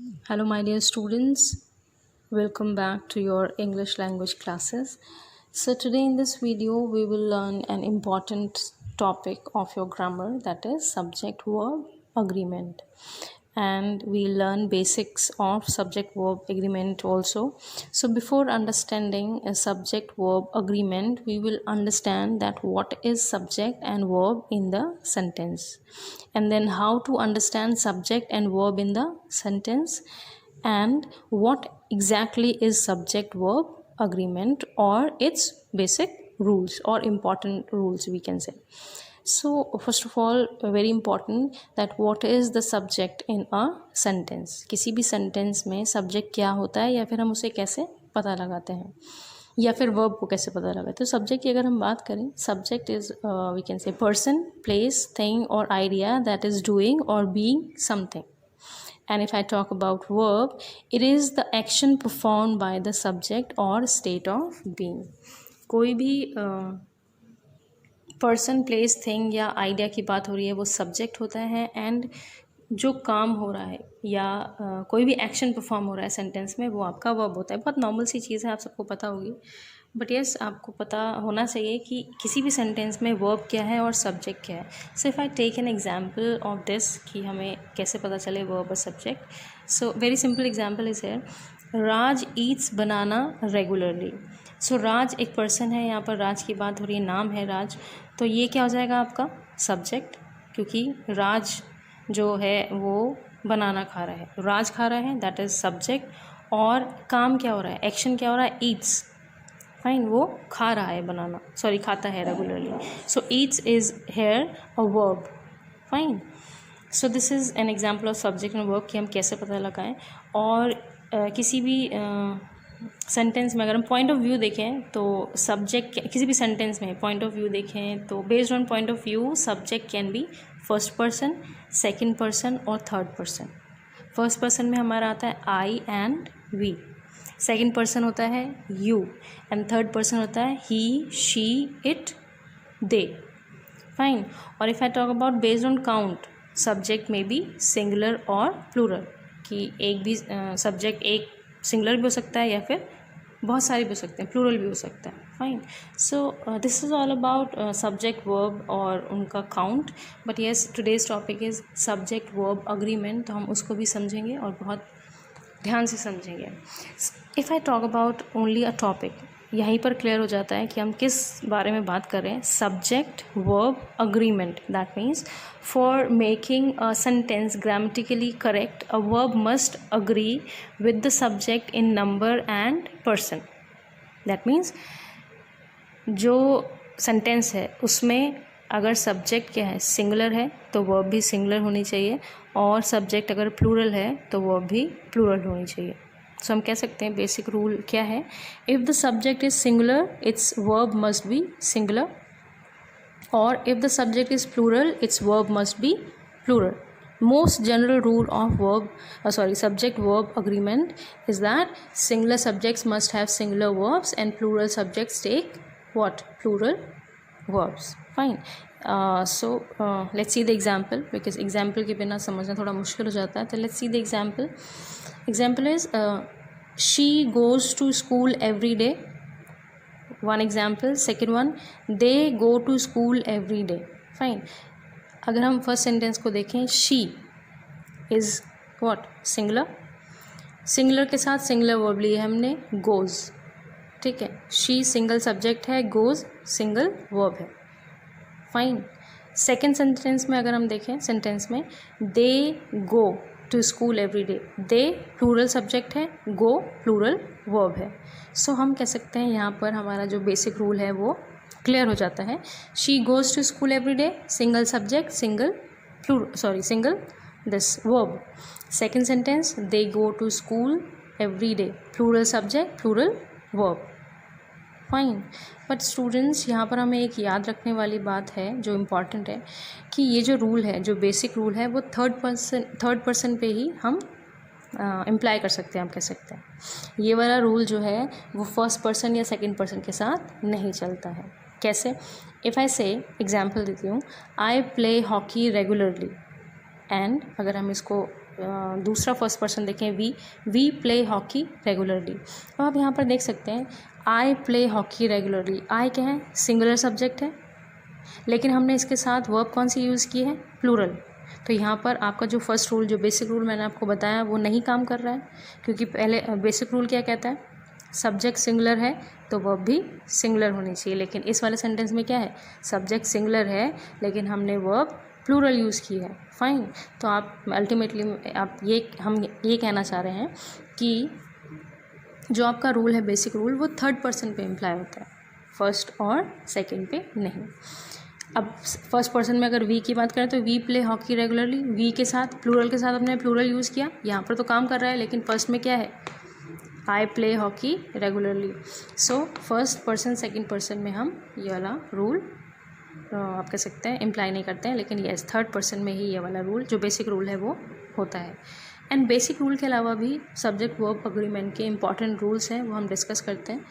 Hello, my dear students. Welcome back to your English language classes. So, today in this video, we will learn an important topic of your grammar, that is subject verb agreement. And we learn basics of subject verb agreement also. So, before understanding a subject verb agreement, we will understand that what is subject and verb in the sentence, and then how to understand subject and verb in the sentence, and what exactly is subject verb agreement or its basic rules or important rules, we can say. So first of all, very important that what is the subject in a sentence. किसी भी sentence में subject क्या होता है या फिर हम उसे कैसे पता लगाते हैं या फिर verb को कैसे पता लगाते हैं. तो subject की अगर हम बात करें, subject is we can say person, place, thing or idea that is doing or being something. And if I talk about verb, it is the action performed by the subject or state of being. कोई भी person, place, thing या idea की बात हो रही है वो subject होता है, एंड जो काम हो रहा है या कोई भी एक्शन परफॉर्म हो रहा है सेंटेंस में वो आपका वर्ब होता है. बहुत नॉर्मल सी चीज़ है, आप सबको पता होगी, बट यस आपको पता होना चाहिए कि किसी भी सेंटेंस में वर्ब क्या है और सब्जेक्ट क्या है. So if I take an example of this कि हमें कैसे पता चले वर्ब और subject. So very simple example is here, Raj eats banana regularly. So Raj एक पर्सन है, यहाँ पर राज की बात हो रही है, नाम है राज. तो ये क्या हो जाएगा आपका सब्जेक्ट, क्योंकि राज जो है वो बनाना खा रहा है, राज खा रहा है, दैट इज़ सब्जेक्ट. और काम क्या हो रहा है, एक्शन क्या हो रहा है, ईट्स. फाइन, वो खा रहा है बनाना, सॉरी खाता है regularly. So Yeats is here a verb. Fine. So this is an example of subject and verb कि हम कैसे पता लगाएं. और किसी भी सेंटेंस में अगर हम पॉइंट ऑफ व्यू देखें तो सब्जेक्ट, किसी भी सेंटेंस में पॉइंट ऑफ व्यू देखें तो based on point of view subject can be first person, second person और थर्ड पर्सन. फर्स्ट पर्सन में हमारा आता है आई एंड वी, सेकंड पर्सन होता है यू, एंड थर्ड पर्सन होता है ही, शी, इट, दे. फाइन. और if I talk about based on count, subject में बी सिंगुलर और प्लूरल, कि एक भी सब्जेक्ट एक सिंगुलर भी हो सकता है या फिर बहुत सारे भी हो सकते हैं, प्लूरल भी हो सकता है. Fine. So this is all about subject verb और उनका count. But yes, today's topic is subject verb agreement, तो हम उसको भी समझेंगे और बहुत ध्यान से समझेंगे. If I talk about only a topic, यहीं पर क्लियर हो जाता है कि हम किस बारे में बात कर रहे हैं. Subject verb agreement, that means for making a sentence grammatically correct a verb must agree with the subject in number and person. That means जो सेंटेंस है उसमें अगर सब्जेक्ट क्या है, सिंगुलर है, तो वर्ब भी सिंगुलर होनी चाहिए, और सब्जेक्ट अगर प्लूरल है तो वर्ब भी प्लूरल होनी चाहिए. सो हम कह सकते हैं बेसिक रूल क्या है, if the subject is singular its verb must be singular, और if the subject is plural its verb must be plural. Most general rule of subject verb agreement is that singular subjects must have singular verbs and plural subjects take what, plural verbs. Fine. Let's see the example, because example के बिना समझना थोड़ा मुश्किल हो जाता है. तो let's see the example. Example is she goes to school every day. One example. Second one, they go to school every day. Fine. अगर हम फर्स्ट सेंटेंस को देखें, she is what, singular. Singular के साथ सिंगुलर वर्ब लिए हमने, goes. ठीक है, शी सिंगल सब्जेक्ट है, गोज़ सिंगल वर्ब है. फाइन. सेकेंड सेंटेंस में अगर हम देखें, सेंटेंस में they go to school every day, they plural subject है, गो प्लूरल वर्ब है. सो हम कह सकते हैं यहाँ पर हमारा जो बेसिक रूल है वो क्लियर हो जाता है. She goes to school every day, single subject, single this verb. Second sentence, they go to school every day, plural subject, plural verb. Fine. But students, यहाँ पर हमें एक याद रखने वाली बात है जो इम्पॉर्टेंट है, कि ये जो रूल है, जो बेसिक रूल है, वो थर्ड पर्सन पे ही हम इम्प्लाई कर सकते हैं, हम कह सकते हैं. ये वाला रूल जो है वो फर्स्ट पर्सन या सेकंड पर्सन के साथ नहीं चलता है. कैसे? इफ़ आई से एग्जाम्पल देती हूँ, I play hockey regularly, and अगर हम इसको दूसरा फर्स्ट पर्सन देखें, वी प्ले हॉकी रेगुलरली। तो आप यहाँ पर देख सकते हैं आई प्ले हॉकी रेगुलरली। आई क्या है, सिंगुलर सब्जेक्ट है, लेकिन हमने इसके साथ वर्ब कौन सी यूज़ की है, प्लूरल। तो यहाँ पर आपका जो फर्स्ट रूल, जो बेसिक रूल मैंने आपको बताया, वो नहीं काम कर रहा है, क्योंकि पहले बेसिक रूल क्या कहता है, सब्जेक्ट सिंगुलर है तो वर्ब भी सिंगुलर होनी चाहिए। लेकिन इस वाले सेंटेंस में क्या है, सब्जेक्ट सिंगुलर है लेकिन हमने वर्ब प्लूरल यूज़ की है। फाइन। तो आप अल्टीमेटली हम ये कहना चाह रहे हैं कि जो आपका रूल है, बेसिक रूल, वो थर्ड पर्सन पे इम्प्लाई होता है, फर्स्ट और सेकंड पे नहीं। अब फर्स्ट पर्सन में अगर वी की बात करें तो we play hockey regularly, we के साथ प्लूरल के साथ हमने प्लूरल यूज़ किया, यहाँ पर तो काम कर रहा है, लेकिन फर्स्ट में क्या है, I play hockey regularly. So first person second person में हम ये वाला रूल आप कह सकते हैं इम्प्लाई नहीं करते हैं, लेकिन यस थर्ड पर्सन में ही ये वाला रूल जो बेसिक रूल है वो होता है। एंड बेसिक रूल के अलावा भी सब्जेक्ट वर्ब अग्रीमेंट के इंपॉर्टेंट रूल्स हैं, वो हम डिस्कस करते हैं।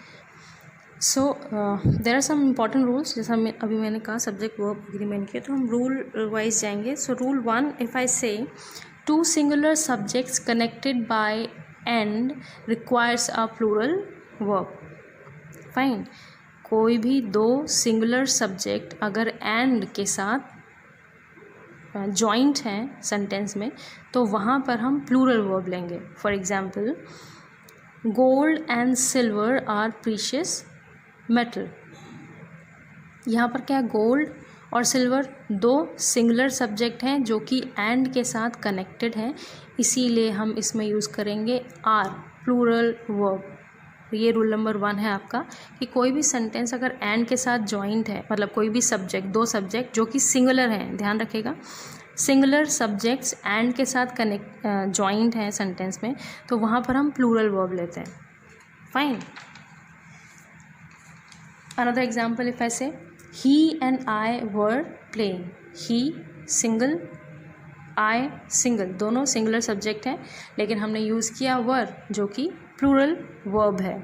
So there are some important rules, जैसा अभी मैंने कहा सब्जेक्ट वर्ब अग्रीमेंट के, तो हम रूल वाइज जाएंगे। So rule 1, if I say two singular subjects connected by and requires a plural verb. Fine. कोई भी दो सिंगुलर सब्जेक्ट अगर एंड के साथ जॉइंट हैं सेंटेंस में, तो वहाँ पर हम प्लूरल वर्ब लेंगे। For example, gold and silver are precious metal. यहाँ पर क्या है, गोल्ड और सिल्वर दो सिंगुलर सब्जेक्ट हैं जो कि एंड के साथ कनेक्टेड हैं, इसीलिए हम इसमें यूज़ करेंगे आर, प्लूरल वर्ब। ये रूल नंबर 1 है आपका कि कोई भी सेंटेंस अगर एंड के साथ जॉइंट है, मतलब कोई भी सब्जेक्ट, दो सब्जेक्ट जो कि सिंगुलर हैं, ध्यान रखिएगा, सिंगुलर सब्जेक्ट्स एंड के साथ जॉइंट हैं सेंटेंस में, तो वहाँ पर हम प्लूरल वर्ब लेते हैं। Fine. Another example, if I say he and I were playing. He single, I single, दोनों सिंगुलर सब्जेक्ट हैं, लेकिन हमने यूज़ किया वर जो कि प्लूरल वर्ब है।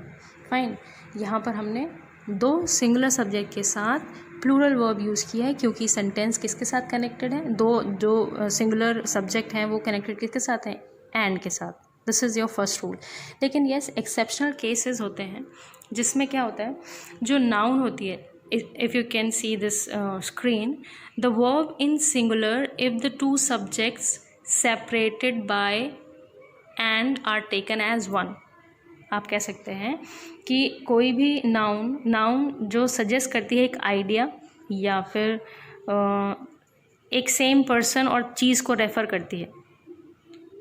फाइन। यहाँ पर हमने दो सिंगुलर सब्जेक्ट के साथ प्लूरल वर्ब यूज़ किया है, क्योंकि सेंटेंस किसके साथ कनेक्टेड है, दो जो सिंगुलर सब्जेक्ट हैं वो कनेक्टेड किसके साथ हैं, एंड के साथ। This is your first rule. लेकिन येस एक्सेप्शनल केसेस होते हैं जिसमें क्या होता है, जो नाउन होती है, if you can see this screen, the verb in singular if the two subjects separated by and are taken as one। आप कह सकते हैं कि कोई भी नाउन जो सजेस्ट करती है एक आइडिया या फिर एक सेम पर्सन और चीज़ को रेफ़र करती है,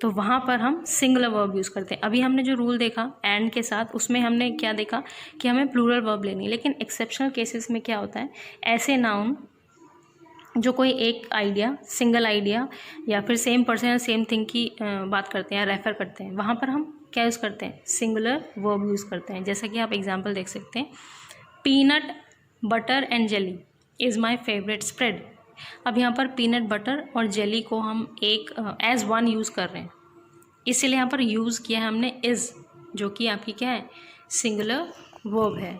तो वहाँ पर हम सिंगुलर वर्ब यूज़ करते हैं। अभी हमने जो रूल देखा एंड के साथ, उसमें हमने क्या देखा कि हमें प्लूरल वर्ब लेनी है। लेकिन एक्सेप्शनल केसेस में क्या होता है, ऐसे नाउन जो कोई एक आइडिया, सिंगल आइडिया या फिर सेम पर्सन या सेम थिंग की बात करते हैं या रेफ़र करते हैं, वहाँ पर हम क्या यूज़ करते हैं, सिंगुलर वर्ब यूज़ करते हैं। जैसा कि आप एग्जाम्पल देख सकते हैं, peanut butter and jelly is my favourite spread. अब यहाँ पर पीनट बटर और जेली को हम एक एज वन यूज़ कर रहे हैं, इसीलिए यहाँ पर यूज़ किया है हमने इज़, जो कि आपकी क्या है, सिंगुलर वर्ब है।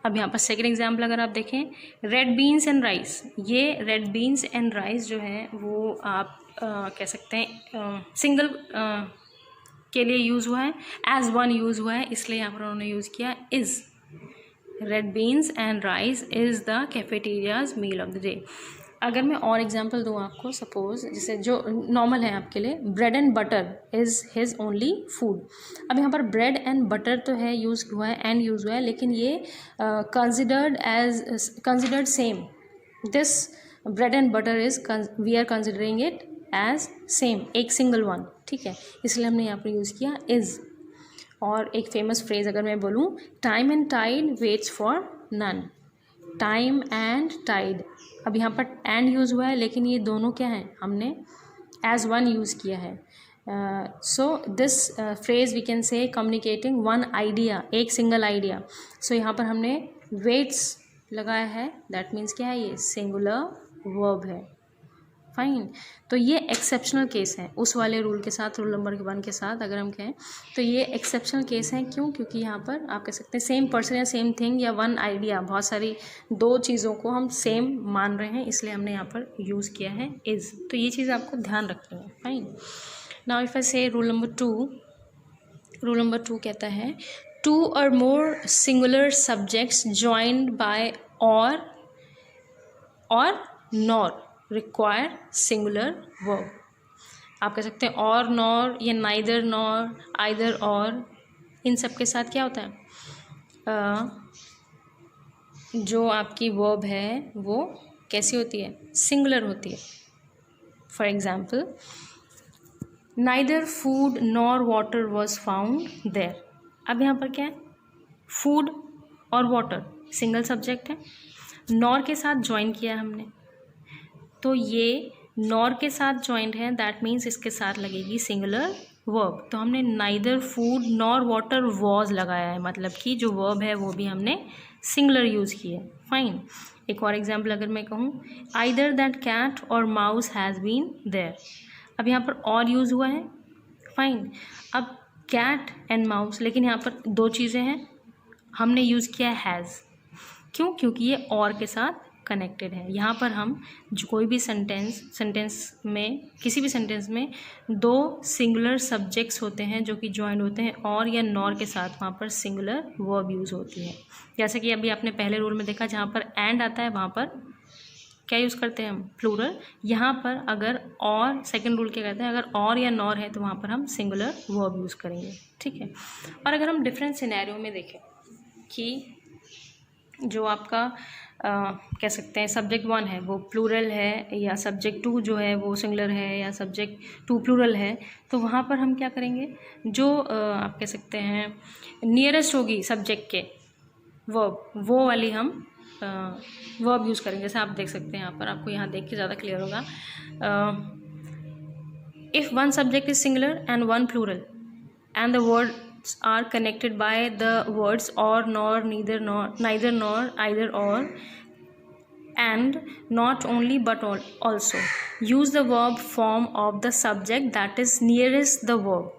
अब यहाँ पर सेकंड एग्जाम्पल अगर आप देखें, रेड बीन्स एंड राइस। ये रेड बीन्स एंड राइस जो है वो आप कह सकते हैं सिंगल के लिए यूज़ हुआ है, एज वन यूज़ हुआ है, इसलिए यहाँ पर उन्होंने यूज़ किया is. Red beans and rice is the cafeteria's meal of the day. अगर मैं और एग्जांपल दूँ आपको, सपोज़ जैसे जो नॉर्मल है आपके लिए, bread and butter is his only food. अब यहाँ पर ब्रेड एंड बटर तो है यूज़ हुआ है, एंड यूज़ हुआ है, लेकिन ये considered same. This bread and butter is, we are considering it as same, एक सिंगल वन, ठीक है, इसलिए हमने यहाँ पर यूज़ किया इज़। और एक फेमस फ्रेज़ अगर मैं बोलूँ, time and tide waits for none. Time and tide, अब यहाँ पर एंड यूज़ हुआ है, लेकिन ये दोनों क्या हैं, हमने एज वन यूज़ किया है। So this phrase we can say communicating one idea, एक सिंगल आइडिया। सो यहाँ पर हमने वेट्स लगाया है, दैट मीन्स क्या है, ये सिंगुलर वर्ब है। फाइन। तो ये एक्सेप्शनल केस है उस वाले रूल के साथ, रूल नंबर 1 के साथ अगर हम कहें तो ये एक्सेप्शनल केस हैं। क्यों? क्योंकि यहाँ पर आप कह सकते हैं सेम पर्सन या सेम थिंग या वन आइडिया, बहुत सारी दो चीज़ों को हम सेम मान रहे हैं, इसलिए हमने यहाँ पर यूज़ किया है इज़। तो ये चीज़ आपको ध्यान रखनी है। फाइन। नाउ इफ आई से रूल नंबर टू कहता है टू और मोर singular subjects joined bye or nor require singular verb. आप कह सकते हैं और नॉर या नाइदर नॉर आइदर और, इन सब के साथ क्या होता है जो आपकी वर्ब है वो कैसी होती है, सिंगुलर होती है। For example neither food nor water was found there. अब यहाँ पर क्या है, फूड और वाटर सिंगल सब्जेक्ट है, नॉर के साथ ज्वाइन किया हमने, तो ये नॉर के साथ ज्वाइंट है, दैट मीन्स इसके साथ लगेगी सिंगुलर वर्ब। तो हमने neither food nor water was लगाया है, मतलब कि जो वर्ब है वो भी हमने सिंगुलर यूज़ की है। फाइन। एक और एग्जाम्पल अगर मैं कहूँ, आइदर दैट कैट और माउस हैज़ बीन देयर। अब यहाँ पर और यूज़ हुआ है, फाइन। अब कैट एंड माउस, लेकिन यहाँ पर दो चीज़ें हैं, हमने यूज़ किया है हैज़। क्यों? क्योंकि ये और के साथ कनेक्टेड है। यहाँ पर हम जो कोई भी सेंटेंस में, किसी भी सेंटेंस में दो सिंगुलर सब्जेक्ट्स होते हैं जो कि ज्वाइन होते हैं और या नॉर के साथ, वहाँ पर सिंगुलर वर्ब यूज़ होती है। जैसे कि अभी आपने पहले रूल में देखा, जहाँ पर एंड आता है वहाँ पर क्या यूज़ करते हैं हम, प्लूरल। यहाँ पर अगर और, सेकंड रूल क्या कहते हैं, अगर और या नॉर है तो वहाँ पर हम सिंगुलर वर्ब यूज़ करेंगे, ठीक है। और अगर हम डिफरेंट सिनेरियो में देखें कि जो आपका कह सकते हैं सब्जेक्ट वन है वो प्लूरल है, या सब्जेक्ट टू जो है वो सिंगुलर है, या सब्जेक्ट टू प्लूरल है, तो वहाँ पर हम क्या करेंगे, जो आप कह सकते हैं नियरेस्ट होगी सब्जेक्ट के वर्ब, वो वाली हम वर्ब यूज़ करेंगे। जैसे आप देख सकते हैं यहाँ पर, आपको यहाँ देख के ज़्यादा क्लियर होगा। If one subject is singular and one plural and the words are connected by the words or nor neither nor either or and not only but also use the verb form of the subject that is nearest the verb।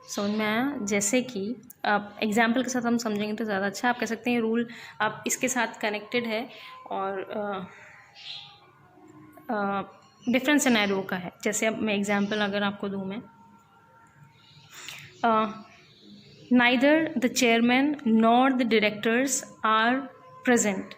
समझ में आया? जैसे कि आप example के साथ हम समझेंगे तो ज़्यादा अच्छा। आप कह सकते हैं रूल आप इसके साथ कनेक्टेड है और डिफरेंट सिनेरियो का है। जैसे अब मैं एग्जाम्पल अगर आपको दूँ, मैं neither the chairman nor the directors are present.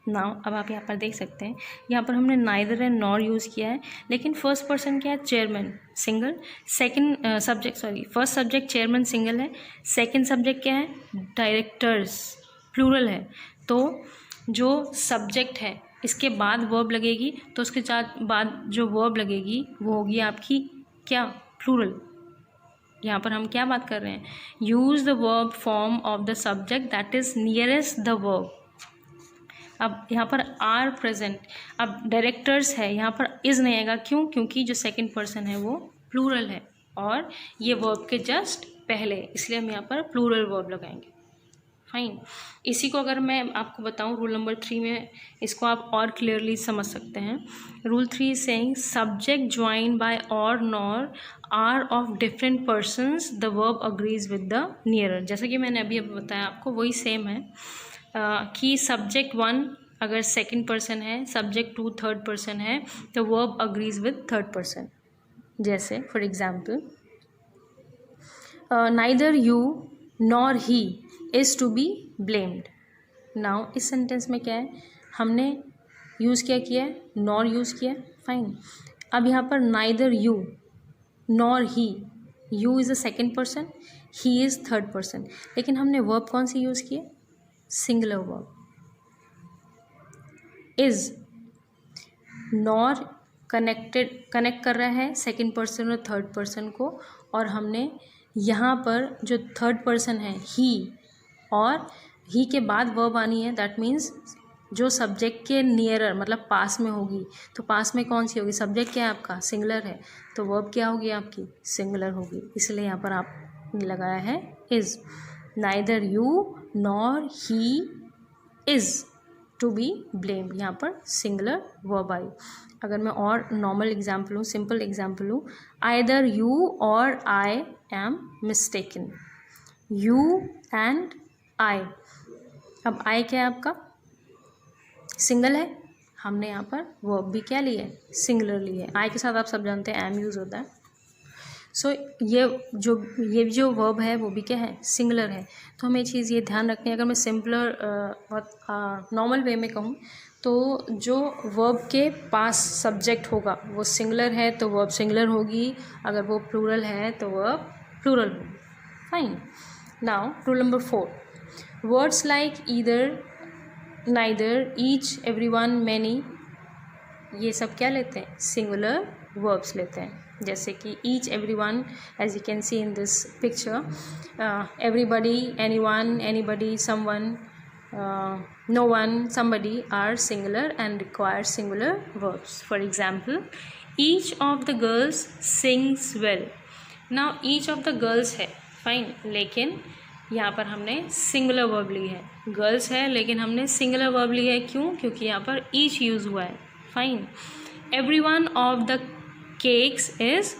Now अब आप यहाँ पर देख सकते हैं, यहाँ पर हमने नाइदर एंड नॉर यूज़ किया है, लेकिन फर्स्ट पर्सन क्या है, chairman single, second subject first subject chairman single है, सेकंड सब्जेक्ट क्या है, डायरेक्टर्स प्लूरल है। तो जो सब्जेक्ट है इसके बाद वर्ब लगेगी, तो उसके बाद जो वर्ब लगेगी वो होगी आपकी क्या, प्लूरल। यहाँ पर हम क्या बात कर रहे हैं, use the verb form of the subject that is nearest the verb. अब यहाँ पर आर प्रेजेंट, अब डायरेक्टर्स है, यहाँ पर इज़ नहीं आएगा, क्यों, क्योंकि जो सेकंड पर्सन है वो प्लूरल है और ये वर्ब के जस्ट पहले, इसलिए हम यहाँ पर प्लूरल वर्ब लगाएंगे। फाइन। इसी को अगर मैं आपको बताऊँ रूल नंबर 3 में, इसको आप और क्लियरली समझ सकते हैं। Rule 3 is saying subject join by or nor are of different persons, the verb agrees with the nearer. जैसे कि मैंने अभी बताया आपको, वही सेम है कि सब्जेक्ट 1 अगर सेकंड पर्सन है, सब्जेक्ट 2 थर्ड पर्सन है, तो verb agrees with third person. जैसे for example neither you nor he is to be blamed. Now इस सेंटेंस में क्या है, हमने यूज़ क्या किया है, नॉर यूज़ किया है, फाइन। अब यहाँ पर neither you nor he, you is a second person, he is third person, लेकिन हमने वर्ब कौन सी यूज़ की है, singular verb. Is, nor connect कर रहा है सेकेंड पर्सन और थर्ड पर्सन को, और हमने यहाँ पर जो थर्ड पर्सन है ही, और ही के बाद वर्ब आनी है, दैट मीन्स जो सब्जेक्ट के नियरर मतलब पास में होगी, तो पास में कौन सी होगी, सब्जेक्ट क्या है आपका, सिंगुलर है, तो वर्ब क्या होगी आपकी, सिंगुलर होगी, इसलिए यहाँ पर आपने लगाया है is. Neither you nor he is to be blamed, यहाँ पर सिंगुलर वर्ब आई। अगर मैं और नॉर्मल एग्जाम्पल लूँ, सिंपल एग्जाम्पल लूँ, either you or I am mistaken, you and I. अब आई क्या है आपका, सिंगल है, हमने यहाँ पर वर्ब भी क्या लिया है, सिंगुलर लिया है। आई के साथ आप सब जानते हैं एम यूज़ होता है। सो ये जो वर्ब है वो भी क्या है, सिंगुलर है। तो हमें चीज़ ये ध्यान रखनी है। अगर मैं सिंपलर बहुत नॉर्मल वे में कहूँ तो जो वर्ब के पास सब्जेक्ट होगा वो सिंगुलर है तो वर्ब सिंगुलर होगी, अगर वो प्लूरल है तो वर्ब प्लूरल होगी। Fine. Now rule number 4, words like either, neither, each, everyone, many, ये सब क्या लेते हैं, सिंगुलर वर्ब्स लेते हैं। जैसे कि each, everyone, as you can see in this picture, everybody, anyone, anybody, someone, no one, somebody are singular and require singular verbs. For example, each of the girls sings well. Now each of the girls है, fine, लेकिन यहाँ पर हमने singular verb ली है। Girls है लेकिन हमने singular verb ली है, क्यों, क्योंकि यहाँ पर ईच यूज़ हुआ है। Fine. Everyone of the cakes is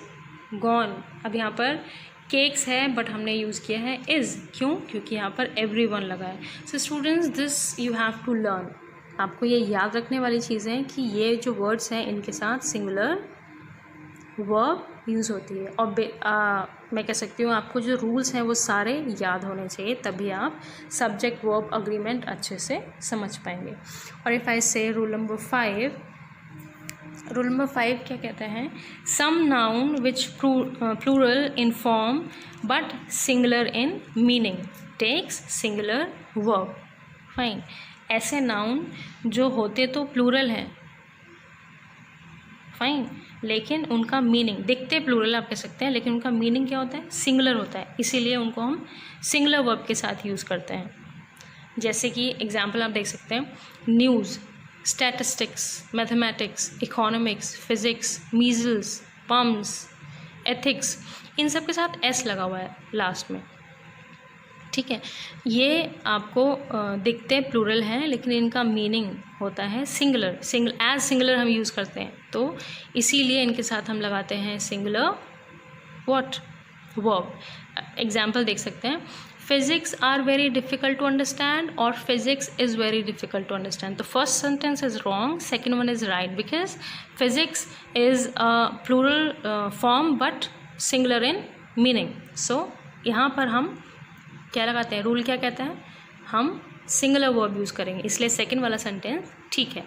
gone. अब यहाँ पर केक्स है बट हमने यूज़ किया है इज़, क्यों, क्योंकि यहाँ पर एवरीवन लगा है। So students, this you have to learn. आपको ये याद रखने वाली चीज़ें हैं कि ये जो वर्ड्स हैं इनके साथ सिंगुलर वर्ब यूज़ होती है। और मैं कह सकती हूँ आपको जो रूल्स हैं वो सारे याद होने चाहिए, तभी आप सब्जेक्ट वर्ब अग्रीमेंट अच्छे से समझ पाएंगे। और इफ़ आई से रूल नंबर 5, रूल नंबर 5 क्या कहते हैं, some noun which plural in form but singular in meaning takes singular verb. Fine. ऐसे नाउन जो होते तो प्लूरल हैं, फाइन, लेकिन उनका मीनिंग, दिखते प्लूरल आप कह सकते हैं लेकिन उनका मीनिंग क्या होता है, सिंगुलर होता है, इसीलिए उनको हम सिंगुलर वर्ब के साथ यूज़ करते हैं। जैसे कि एग्जाम्पल आप देख सकते हैं, news, statistics, mathematics, economics, physics, measles, पम्स, एथिक्स, इन सब के साथ एस लगा हुआ है लास्ट में। ठीक है, ये आपको दिखते प्लूरल हैं लेकिन इनका मीनिंग होता है सिंगुलर, एज सिंगुलर हम यूज़ करते हैं, तो इसीलिए इनके साथ हम लगाते हैं सिंगुलर व्हाट, वर्ब। एग्जाम्पल देख सकते हैं, physics are very difficult to understand or physics is very difficult to understand. The first sentence is wrong, second one is right, because physics is a plural form but singular in meaning. So यहाँ पर हम क्या लगाते हैं, rule क्या कहता है, हम सिंगुलर वर्ब यूज़ करेंगे, इसलिए सेकेंड वाला सेंटेंस ठीक है।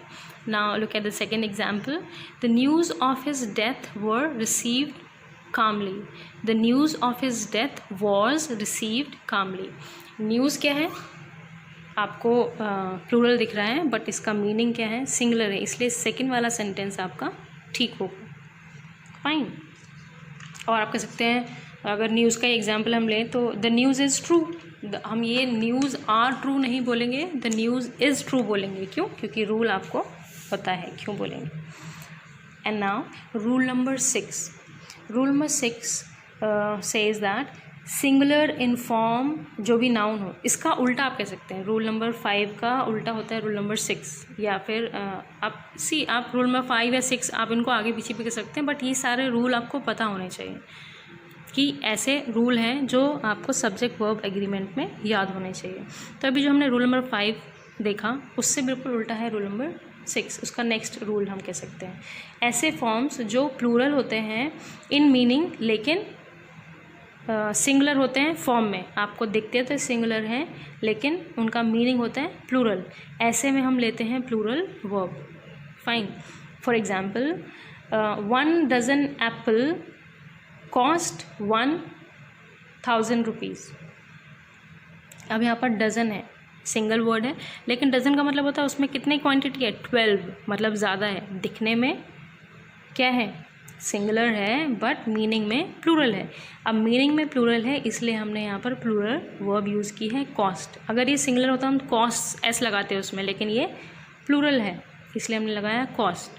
Now look at the second example, the news of his death were received calmly. The news of his death was received calmly. News क्या है, आपको प्लूरल दिख रहा है बट इसका मीनिंग क्या है, सिंगुलर है, इसलिए सेकंड वाला सेंटेंस आपका ठीक होगा। फाइन। और आप कह सकते हैं, अगर न्यूज़ का एग्जाम्पल हम लें तो द न्यूज़ इज़ ट्रू, हम ये न्यूज़ आर ट्रू नहीं बोलेंगे, द न्यूज़ इज़ ट्रू बोलेंगे। क्यों, क्योंकि रूल आपको पता है क्यों बोलेंगे। And now rule number 6, rule number 6 says that singular in form, जो भी नाउन हो, इसका उल्टा आप कह सकते हैं, रूल नंबर 5 का उल्टा होता है रूल नंबर 6, या फिर आप रूल नंबर 5 या 6 आप इनको आगे पीछे भी कह सकते हैं, बट ये सारे रूल आपको पता होने चाहिए कि ऐसे रूल हैं जो आपको सब्जेक्ट वर्ब एग्रीमेंट में याद होने चाहिए। तो अभी जो हमने रूल नंबर 5 देखा उससे बिल्कुल उल्टा है रूल नंबर 6, उसका नेक्स्ट रूल हम कह सकते हैं, ऐसे फॉर्म्स जो प्लूरल होते हैं इन मीनिंग लेकिन सिंगुलर होते हैं फॉर्म में, आपको दिखते तो सिंगुलर हैं लेकिन उनका मीनिंग होता है प्लूरल, ऐसे में हम लेते हैं plural verb. Fine. For example, 1 dozen apple cost 1000 rupees. अब यहाँ पर डज़न है, सिंगल वर्ड है, लेकिन डज़न का मतलब होता है उसमें कितनी क्वांटिटी है, 12, मतलब ज़्यादा है, दिखने में क्या है, सिंगुलर है बट मीनिंग में प्लूरल है। अब मीनिंग में प्लूरल है इसलिए हमने यहाँ पर प्लूरल वर्ब यूज़ की है कॉस्ट। अगर ये सिंगुलर होता हम कॉस्ट एस लगाते हैं उसमें, लेकिन ये प्लूरल है इसलिए हमने लगाया कॉस्ट।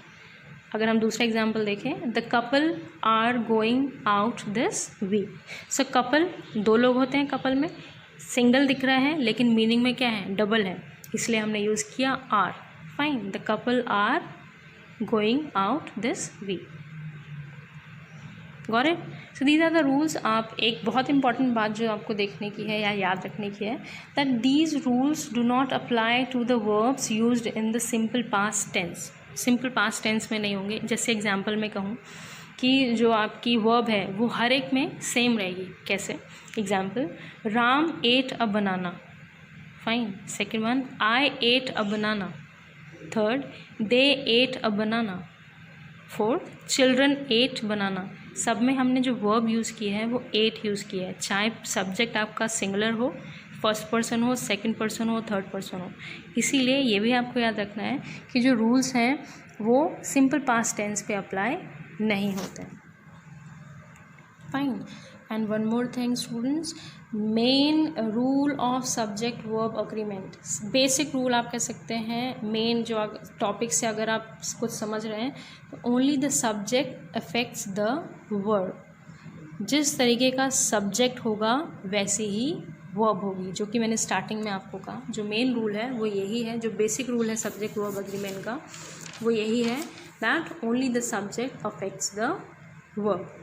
अगर हम दूसरा एग्जाम्पल देखें, the couple are going out this week. So couple, 2 लोग होते हैं कपल में, सिंगल दिख रहा है लेकिन मीनिंग में क्या है, डबल है, इसलिए हमने यूज़ किया are. Fine. The couple are going out this week. Got it? So these are the rules. आप एक बहुत इंपॉर्टेंट बात जो आपको देखने की है या याद रखने की है, that these rules do not apply to the verbs used in the simple past tense. Simple past tense में नहीं होंगे। जैसे एग्जांपल में कहूँ कि जो आपकी वर्ब है वो हर एक में सेम रहेगी। कैसे? Example, Ram ate a banana, fine. Second one, I ate a banana. Third, they ate a banana. Fourth, children ate banana. सब में हमने जो वर्ब यूज़ किया है वो एट यूज़ किया है, चाहे सब्जेक्ट आपका सिंगुलर हो, फर्स्ट पर्सन हो, सेकंड पर्सन हो, थर्ड पर्सन हो। इसीलिए ये भी आपको याद रखना है कि जो रूल्स हैं वो सिंपल पास्ट टेंस पे अप्लाई नहीं होते। Fine. And one more thing students, main rule of subject verb agreement, basic rule आप कह सकते हैं। मेन जो टॉपिक से अगर आप कुछ समझ रहे हैं तो only the subject affects the verb. जिस तरीके का सब्जेक्ट होगा वैसी ही वर्ब होगी, जो कि मैंने स्टार्टिंग में आपको कहा। जो मेन रूल है वो यही है, जो बेसिक रूल है सब्जेक्ट वर्ब अग्रीमेंट का वो यही है, that only the subject affects the verb.